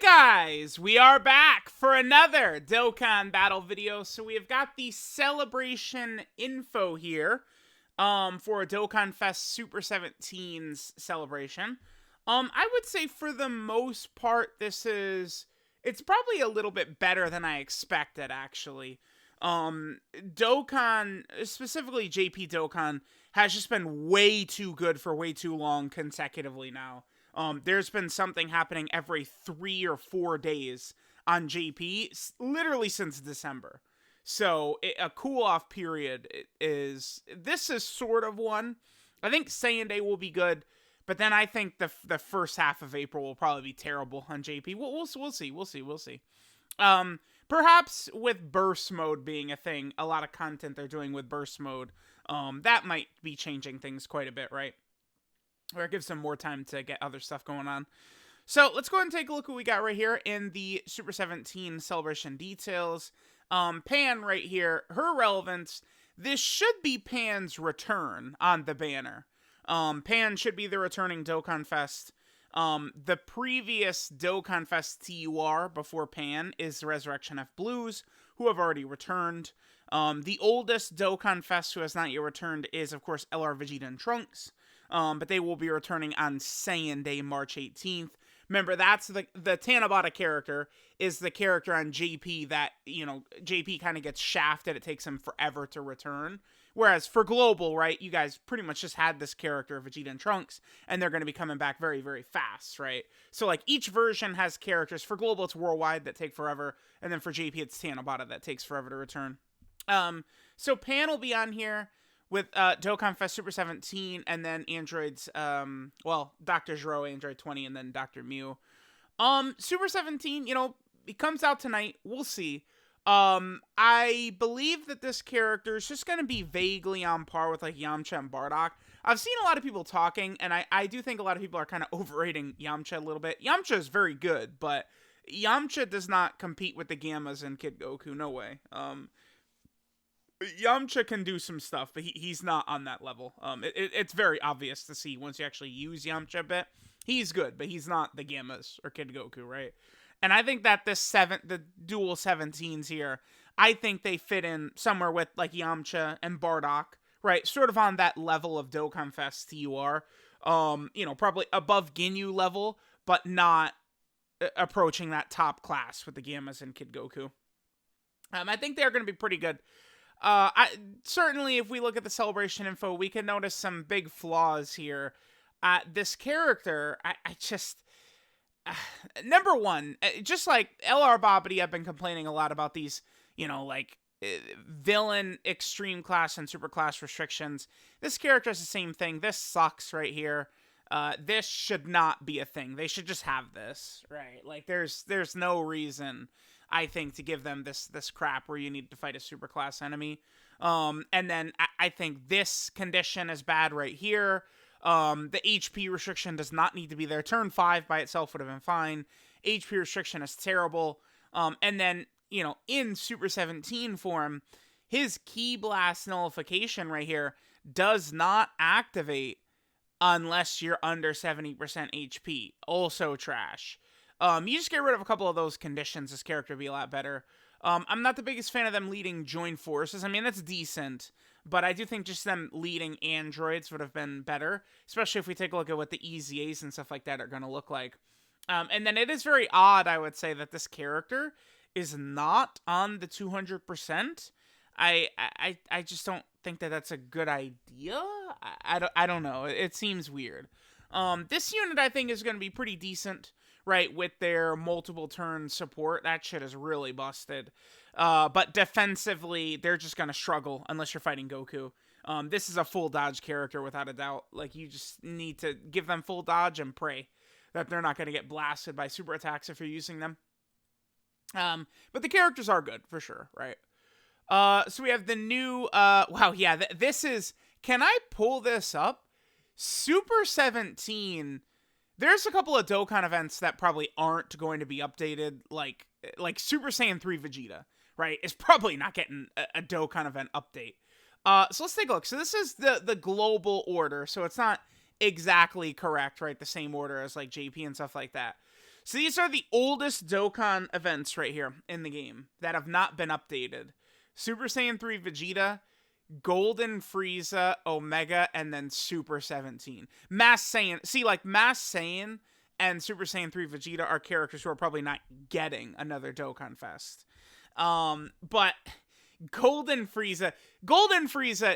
Guys, we are back for another Dokkan battle video. So we have got the celebration info here for Dokkan Fest Super 17's celebration. I would say for the most part it's probably a little bit better than I expected, actually. Dokkan, specifically JP Dokkan, has just been way too good for way too long consecutively now. There's been something happening every 3 or 4 days on JP, literally since December. So a cool-off period this is sort of one. I think Saiyan Day will be good, but then I think the first half of April will probably be terrible on JP. We'll see. Perhaps with burst mode being a thing, a lot of content they're doing with burst mode, that might be changing things quite a bit, right? Or it gives them more time to get other stuff going on. So let's go ahead and take a look at what we got right here in the Super 17 celebration details. Pan right here, her relevance. This should be Pan's return on the banner. Pan should be the returning Dokkan Fest. The previous Dokkan Fest TUR before Pan is the Resurrection F Blues, who have already returned. The oldest Dokkan Fest who has not yet returned is, of course, LR Vegeta and Trunks. But they will be returning on Saiyan Day, March 18th. Remember, that's the Tanabata character is the character on JP that, JP kind of gets shafted. It takes him forever to return. Whereas for Global, right, you guys pretty much just had this character, Vegeta and Trunks, and they're going to be coming back very, very fast, right? So, each version has characters. For Global, it's Worldwide that take forever, and then for JP, it's Tanabata that takes forever to return. So Pan will be on here with Dokkan Fest Super 17, and then androids, Dr. Zero, Android 20, and then Dr. Mew. Super 17, it comes out tonight. We'll see. I believe that this character is just going to be vaguely on par with, Yamcha and Bardock. I've seen a lot of people talking, and I do think a lot of people are kind of overrating Yamcha a little bit. Yamcha is very good, but Yamcha does not compete with the Gammas and Kid Goku. No way. Yamcha can do some stuff, but he's not on that level. It's very obvious to see once you actually use Yamcha a bit. He's good, but he's not the Gammas or Kid Goku, right? And I think that the dual 17s here, I think they fit in somewhere with Yamcha and Bardock, right? Sort of on that level of Dokkan Fest TUR. Probably above Ginyu level, but not approaching that top class with the Gammas and Kid Goku. I think they're going to be pretty good. Certainly, if we look at the celebration info, we can notice some big flaws here. This character, I just... number one, just like LR Bobbity, I've been complaining a lot about these, villain extreme class and super class restrictions. This character is the same thing. This sucks right here. This should not be a thing. They should just have this, right? There's no reason, I think, to give them this crap where you need to fight a super class enemy. And then I think this condition is bad right here. The HP restriction does not need to be there. Turn 5 by itself would have been fine. HP restriction is terrible. And then, in Super 17 form, his Ki Blast nullification right here does not activate unless you're under 70% HP. Also trash. You just get rid of a couple of those conditions, this character would be a lot better. I'm not the biggest fan of them leading joint forces. I mean, that's decent, but I do think just them leading androids would have been better, especially if we take a look at what the EZAs and stuff like that are going to look like. And then it is very odd, I would say, that this character is not on the 200%. I just don't think that that's a good idea. I don't know. It seems weird. This unit, I think, is going to be pretty decent, right, with their multiple turn support. That shit is really busted. But defensively, they're just going to struggle unless you're fighting Goku. This is a full dodge character without a doubt. You just need to give them full dodge and pray that they're not going to get blasted by super attacks if you're using them. But the characters are good, for sure, right? So we have the new, this is, can I pull this up? Super 17, there's a couple of Dokkan events that probably aren't going to be updated, like Super Saiyan 3 Vegeta, right, is probably not getting a Dokkan event update. So let's take a look. So this is the global order, so it's not exactly correct, right, the same order as JP and stuff like that. So these are the oldest Dokkan events right here in the game that have not been updated. Super Saiyan 3 Vegeta, Golden Frieza, Omega, and then Super 17. Mass Saiyan. See, like, Mass Saiyan and Super Saiyan 3 Vegeta are characters who are probably not getting another Dokkan Fest. But Golden Frieza,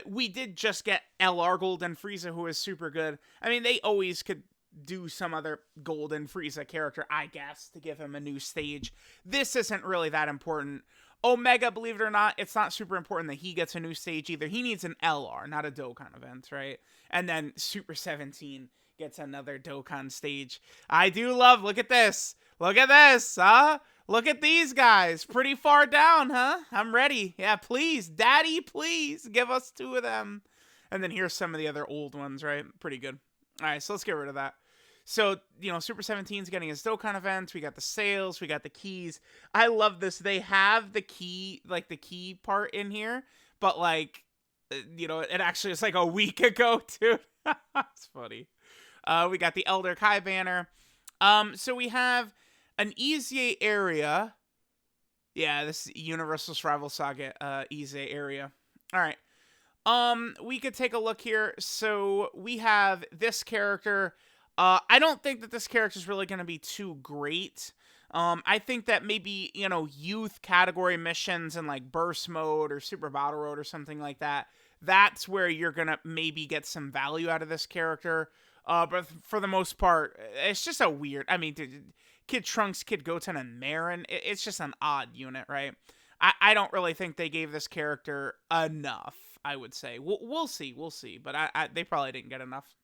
we did just get LR Golden Frieza, who is super good. I mean, they always could do some other Golden Frieza character, I guess, to give him a new stage. This isn't really that important. Omega, believe it or not, it's not super important that he gets a new stage either. He needs an LR, not a Dokkan event, right? And then Super 17 gets another Dokkan stage. I do love, look at this. Look at this, huh? Look at these guys. Pretty far down, huh? I'm ready. Yeah, please, Daddy, please give us 2 of them. And then here's some of the other old ones, right? Pretty good. All right, so let's get rid of that. So, you know, Super 17's getting his Dokkan events. We got the sales. We got the keys. I love this. They have the key, like the key part in here. But, like, you know, it actually is like a week ago, dude. It's funny. We got the Elder Kai banner. So we have an EZA area. Yeah, this Universal Rival Saga EZA area. All right. We could take a look here. So we have this character. I don't think that this character is really going to be too great. I think that maybe, you know, youth category missions and like burst mode or super battle road or something like that. That's where you're going to maybe get some value out of this character. But for the most part, it's just a weird, I mean, Kid Trunks, Kid Goten, and Marin, it's just an odd unit, right? I don't really think they gave this character enough, I would say. We'll see. But they probably didn't get enough.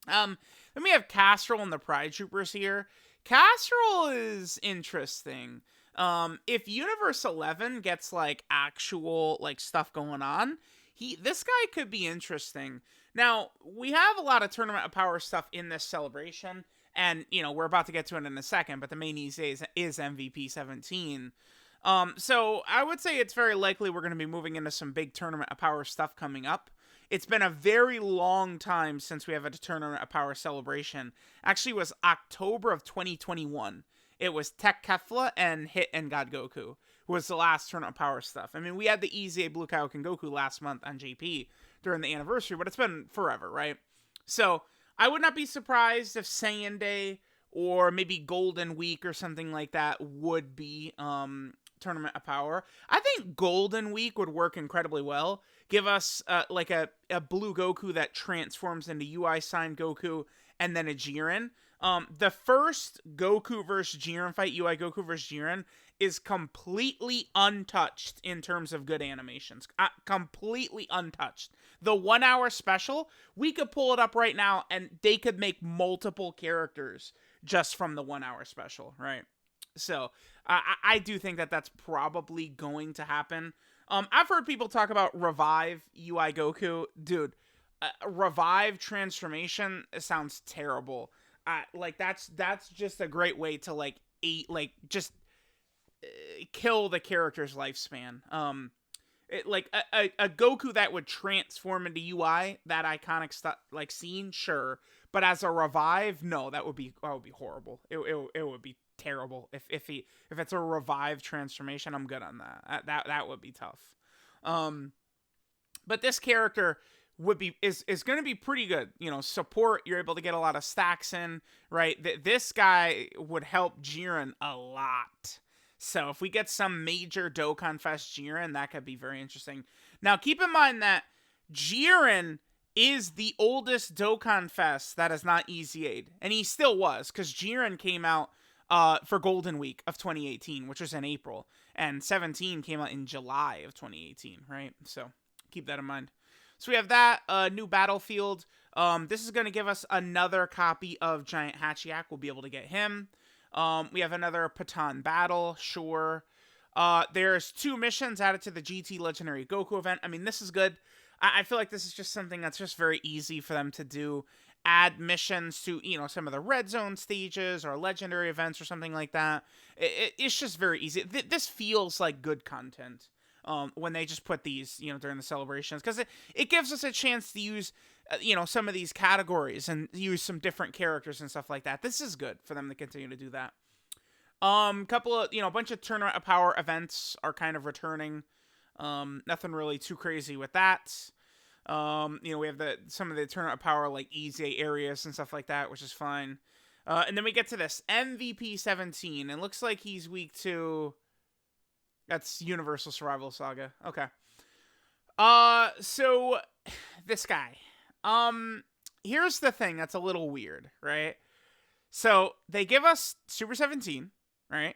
Then we have Castrol and the Pride Troopers here. Castrol is interesting. If Universe 11 gets like actual like stuff going on, this guy could be interesting. Now, we have a lot of Tournament of Power stuff in this celebration, and you know, we're about to get to it in a second, but the main EZA is MVP 17. So I would say it's very likely we're going to be moving into some big Tournament of Power stuff coming up. It's been a very long time since we have a Tournament of Power celebration. Actually, it was October of 2021. It was Tech Kefla and Hit and God Goku was the last Tournament of Power stuff. I mean, we had the EZA Blue Kaioken Goku last month on JP during the anniversary, but it's been forever, right? So I would not be surprised if Saiyan Day or maybe Golden Week or something like that would be Tournament of Power. I think Golden Week would work incredibly well. Give us like a blue Goku that transforms into UI Sign Goku and then a Jiren. The first Goku versus Jiren fight, UI Goku versus Jiren, is completely untouched in terms of good animations. Completely untouched. The 1 hour special, we could pull it up right now and they could make multiple characters just from the 1 hour special, right? So I do think that that's probably going to happen. I've heard people talk about Revive UI Goku. Dude, Revive transformation sounds terrible. Like that's just a great way to just kill the character's lifespan. A Goku that would transform into UI, that iconic stuff like scene, sure, but as a Revive, no, that would be horrible. It would be terrible if it's a Revive transformation. I'm good on that. That would be tough. But this character is going to be pretty good. You know, support, you're able to get a lot of stacks in, right? This guy would help Jiren a lot. So if we get some major Dokkan Fest Jiren, that could be very interesting. Now, keep in mind that Jiren is the oldest Dokkan Fest that is not EZA'd. And he still was, because Jiren came out for Golden Week of 2018, which was in April. And 17 came out in July of 2018, right? So keep that in mind. So we have that, new Battlefield. This is going to give us another copy of Giant Hachiyak. We'll be able to get him. We have another Patan Battle, sure. There's 2 missions added to the GT Legendary Goku event. I mean, this is good. I feel like this is just something that's just very easy for them to do. Add missions to, you know, some of the red zone stages or legendary events or something like that. It's just very easy. This feels like good content. when they just put these, during the celebrations, because it gives us a chance to use, some of these categories and use some different characters and stuff like that. This is good for them to continue to do that. Couple of, a bunch of Tournament of Power events are kind of returning. Nothing really too crazy with that. We have some of the Tournament of Power, like EZA areas and stuff like that, which is fine. And then we get to this MVP 17. It looks like he's weak to... That's Universal Survival Saga. Okay. So this guy. Here's the thing that's a little weird, right? So they give us Super 17, right?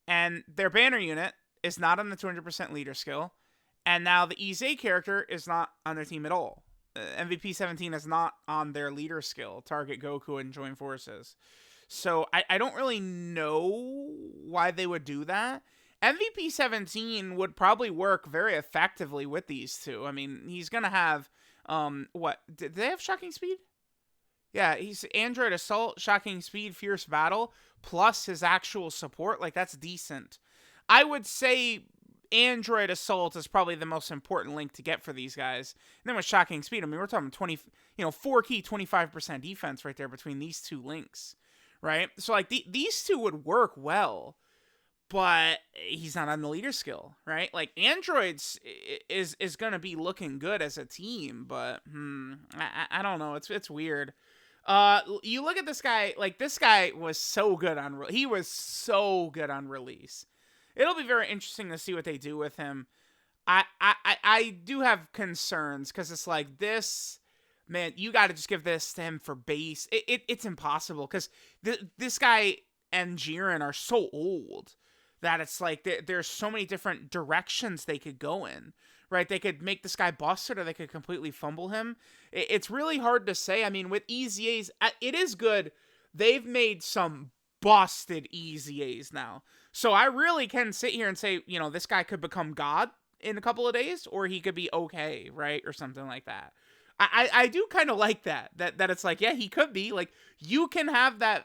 And their banner unit is not on the 200% leader skill. And now the EZA character is not on their team at all. MVP 17 is not on their leader skill, target Goku and join forces. So I don't really know why they would do that. MVP 17 would probably work very effectively with these two. I mean, he's going to have, what? Did they have Shocking Speed? Yeah, he's Android Assault, Shocking Speed, Fierce Battle, plus his actual support. Like, that's decent. I would say Android Assault is probably the most important link to get for these guys. And then with Shocking Speed, I mean, we're talking 4 key, 25% defense right there between these two links, right? So, like, these two would work well. But he's not on the leader skill, right? Like, Androids is going to be looking good as a team, but I don't know. It's weird. You look at this guy. Like, this guy was so good on he was so good on release. It'll be very interesting to see what they do with him. I do have concerns because it's like this. Man, you got to just give this to him for base. It's impossible because this guy and Jiren are so old that it's like there's so many different directions they could go in, right? They could make this guy busted or they could completely fumble him. It's really hard to say. I mean, with EZAs, it is good. They've made some busted EZAs now. So I really can sit here and say, this guy could become God in a couple of days, or he could be okay, right? Or something like that. I do kind of like that it's like, yeah, he could be. Like, you can have that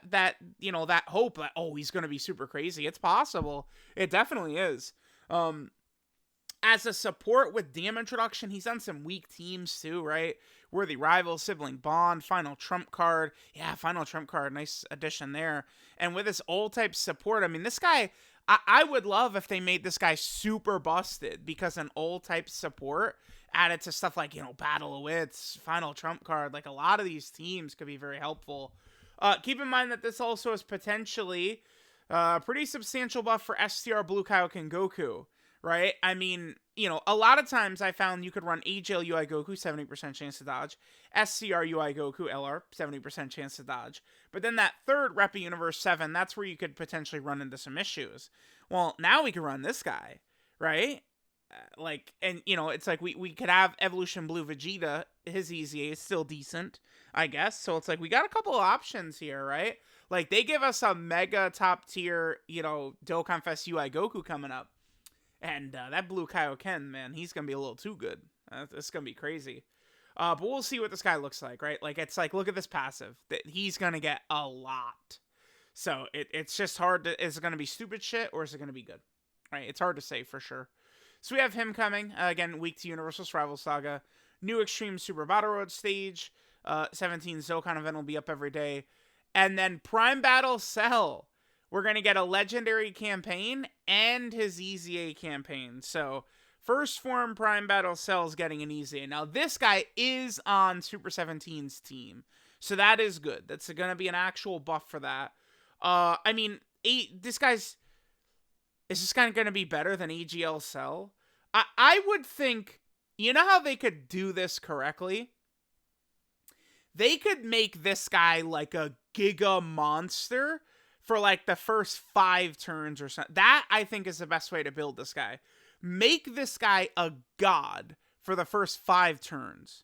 hope that, oh, he's going to be super crazy. It's possible. It definitely is. As a support with DM introduction, he's on some weak teams too, right? Worthy Rival, Sibling Bond, Final Trump Card. Yeah, Final Trump Card. Nice addition there. And with this old type support, I mean, this guy, I would love if they made this guy super busted, because an old type support added to stuff like, Battle of Wits, Final Trump Card, like a lot of these teams could be very helpful. Keep in mind that this also is potentially a pretty substantial buff for STR Blue Kaioken Goku, right? I mean, a lot of times I found you could run AGL UI Goku, 70% chance to dodge, SCR UI Goku LR, 70% chance to dodge. But then that third Repa Universe 7, that's where you could potentially run into some issues. Well, now we can run this guy, right? It's like we could have Evolution Blue Vegeta. His EZA is still decent, I guess. So it's like we got a couple of options here, right? Like, they give us a mega top tier, Dokkan Fest UI Goku coming up. And that Blue Kaioken, man, he's going to be a little too good. It's going to be crazy. But we'll see what this guy looks like, right? Like, it's like, look at this passive. He's going to get a lot. So it's just hard to... Is it going to be stupid shit, or is it going to be good? Right? It's hard to say for sure. So we have him coming. Again, week to Universal Survival Saga. New Extreme Super Battle Road stage. 17 Dokkan event will be up every day. And then Prime Battle Cell. We're going to get a legendary campaign and his EZA campaign. So, first form Prime Battle Cell is getting an EZA. Now, this guy is on Super 17's team. So, that is good. That's going to be an actual buff for that. I mean, this guy's... Is this guy going to be better than AGL Cell? I would think... You know how they could do this correctly? They could make this guy like a Giga Monster for like the first 5 turns or something. That, I think, is the best way to build this guy. Make this guy a god for the first 5 turns.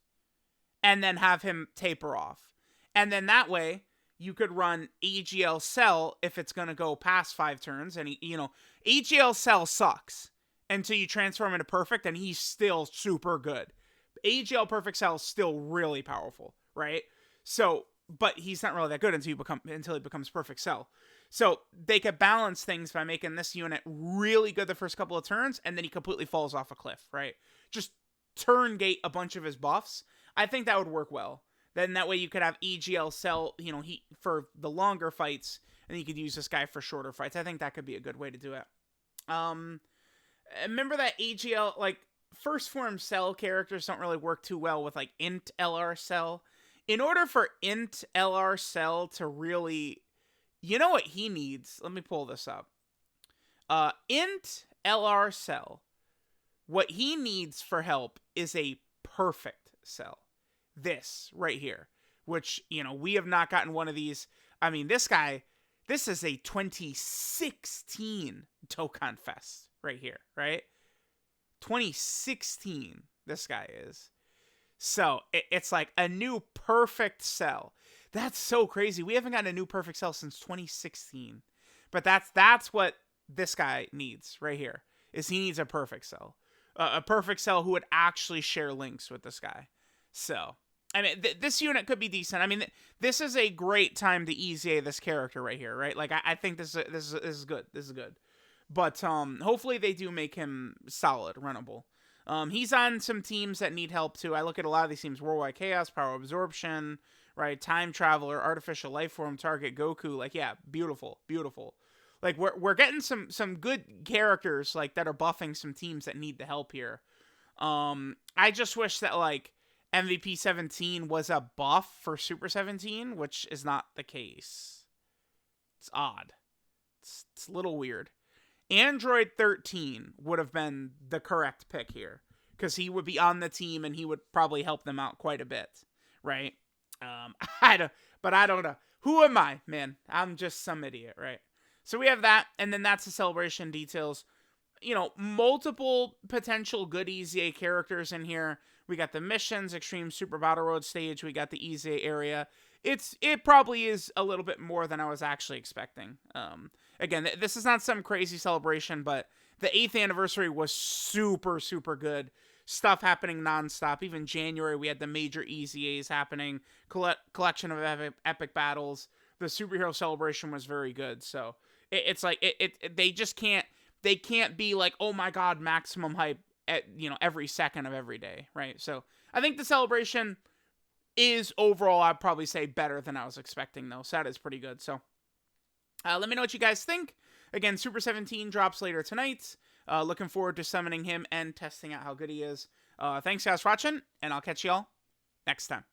And then have him taper off. And then that way, you could run AGL Cell if it's going to go past 5 turns. And, AGL Cell sucks until you transform into Perfect, and he's still super good. AGL Perfect Cell is still really powerful, right? So, but he's not really that good until he becomes Perfect Cell. So they could balance things by making this unit really good the first couple of turns, and then he completely falls off a cliff, right? Just turn gate a bunch of his buffs. I think that would work well. Then that way you could have EGL sell, he for the longer fights, and you could use this guy for shorter fights. I think that could be a good way to do it. Remember that AGL, like, first form cell characters don't really work too well with, like, int LR cell. In order for int LR cell to really, you know what he needs? Let me pull this up. Int LR cell, what he needs for help is a perfect cell. This right here, which, we have not gotten one of these. I mean, this is a 2016 Dokkan Fest right here, right? 2016, this guy is. So, it's like a new perfect cell. That's so crazy. We haven't gotten a new perfect cell since 2016. But that's what this guy needs right here, is he needs a perfect cell. A perfect cell who would actually share links with this guy. So, I mean, this unit could be decent. I mean, this is a great time to EZA this character right here, right? Like, I think this is good. This is good. But hopefully they do make him solid, runnable. He's on some teams that need help too. I look at a lot of these teams: Worldwide Chaos, Power Absorption, right? Time Traveler, Artificial Life Form, Target Goku. Like, yeah, beautiful, beautiful. Like, we're getting some good characters like that are buffing some teams that need the help here. I just wish that, like, MVP 17 was a buff for Super 17, which is not the case. It's odd. It's a little weird. Android 13 would have been the correct pick here, because he would be on the team and he would probably help them out quite a bit, right? I don't know. Who am I, man? I'm just some idiot, right? So we have that, and then that's the celebration details. Multiple potential good EZA characters in here. We got the missions, Extreme Super Battle Road stage. We got the EZA area. It probably is a little bit more than I was actually expecting. Again, this is not some crazy celebration, but the 8th anniversary was super, super good. Stuff happening nonstop. Even January, we had the major EZAs happening. Collection of epic battles. The superhero celebration was very good. So it's like they just can't. They can't be like, oh my god, maximum hype at every second of every day, right? So I think the celebration is overall, I'd probably say, better than I was expecting, though. So that is pretty good. So let me know what you guys think. Again, Super 17 drops later tonight. Looking forward to summoning him and testing out how good he is. Thanks guys for watching, and I'll catch y'all next time.